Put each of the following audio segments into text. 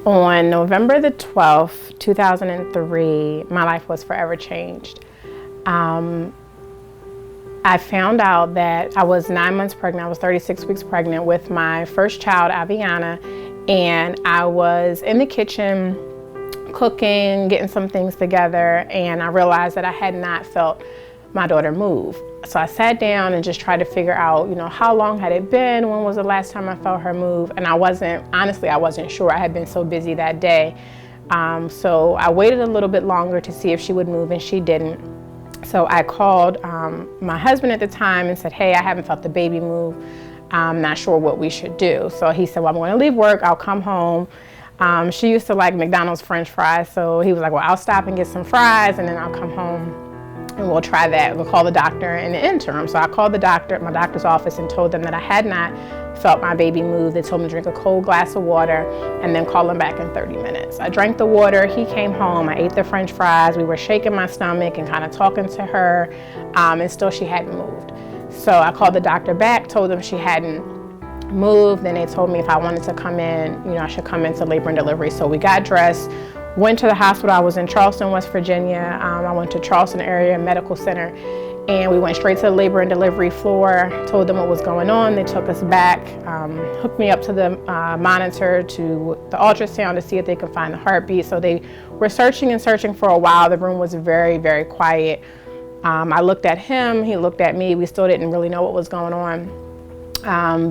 On November the 12th, 2003, my life was forever changed. I found out that I was 9 months pregnant. I was 36 weeks pregnant with my first child, Ivyanna, and I was in the kitchen cooking, getting some things together, and I realized that I had not felt my daughter move. So I sat down and just tried to figure out, how long had it been? When was the last time I felt her move? And honestly, I wasn't sure. I had been so busy that day. So I waited a little bit longer to see if she would move, and she didn't. So I called my husband at the time and said, hey, I haven't felt the baby move. I'm not sure what we should do. So he said, well, I'm going to leave work. I'll come home. She used to like McDonald's French fries. So he was like, well, I'll stop and get some fries, and then I'll come home and we'll try that. We'll call the doctor in the interim. So I called my doctor's office and told them that I had not felt my baby move. They told me to drink a cold glass of water and then call them back in 30 minutes. I drank the water, he came home, I ate the French fries, we were shaking my stomach and kind of talking to her, and still she hadn't moved. So I called the doctor back, told them she hadn't moved, then they told me if I wanted to come in, I should come into labor and delivery. So we got dressed, went to the hospital. I was in Charleston, West Virginia. I went to Charleston Area Medical Center, and we went straight to the labor and delivery floor, told them what was going on. They took us back, hooked me up to the monitor, to the ultrasound to see if they could find the heartbeat. So they were searching and searching for a while. The room was very, very quiet. I looked at him, he looked at me. We still didn't really know what was going on.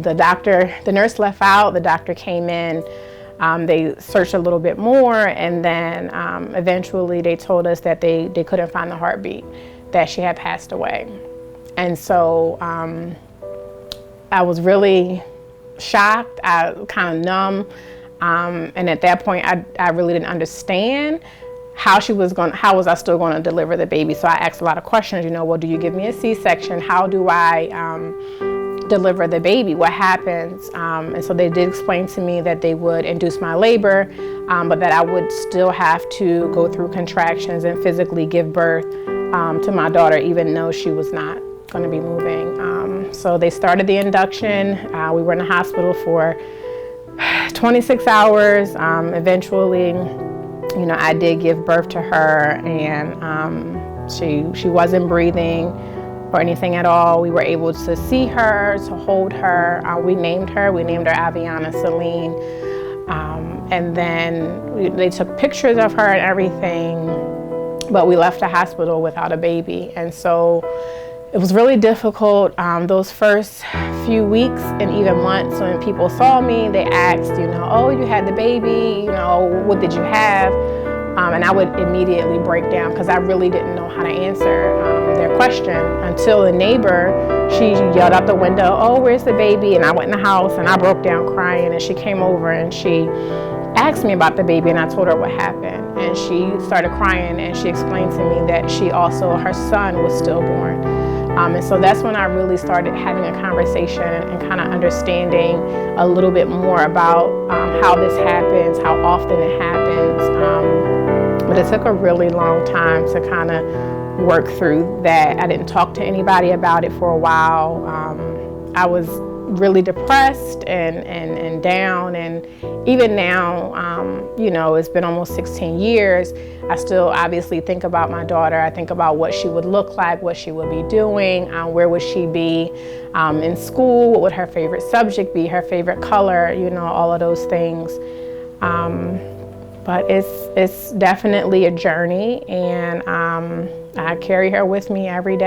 The nurse left out, the doctor came in. They searched a little bit more, and then eventually they told us that they couldn't find the heartbeat, that she had passed away. And so I was really shocked, I kind of numb, and at that point I really didn't understand how was I still going to deliver the baby. So I asked a lot of questions, well, do you give me a C-section? How do I deliver the baby? What happens? And so they did explain to me that they would induce my labor, but that I would still have to go through contractions and physically give birth to my daughter, even though she was not going to be moving. So they started the induction. We were in the hospital for 26 hours. Eventually, I did give birth to her, and she wasn't breathing or anything at all. We were able to see her, to hold her. We named her Ivyanna Salene. And then they took pictures of her and everything, but we left the hospital without a baby. And so it was really difficult. Those first few weeks and even months, when people saw me, they asked, oh, you had the baby, what did you have? And I would immediately break down because I really didn't know how to answer their question until the neighbor, she yelled out the window, oh, where's the baby? And I went in the house and I broke down crying, and she came over and she asked me about the baby, and I told her what happened. And she started crying, and she explained to me that her son was stillborn. And so that's when I really started having a conversation and kind of understanding a little bit more about how this happens, how often it happens. But it took a really long time to kind of work through that. I didn't talk to anybody about it for a while. I was really depressed and down, and even now, it's been almost 16 years. I still obviously think about my daughter. I think about what she would look like, what she would be doing, where would she be in school, what would her favorite subject be, her favorite color, all of those things. But it's definitely a journey, and I carry her with me every day.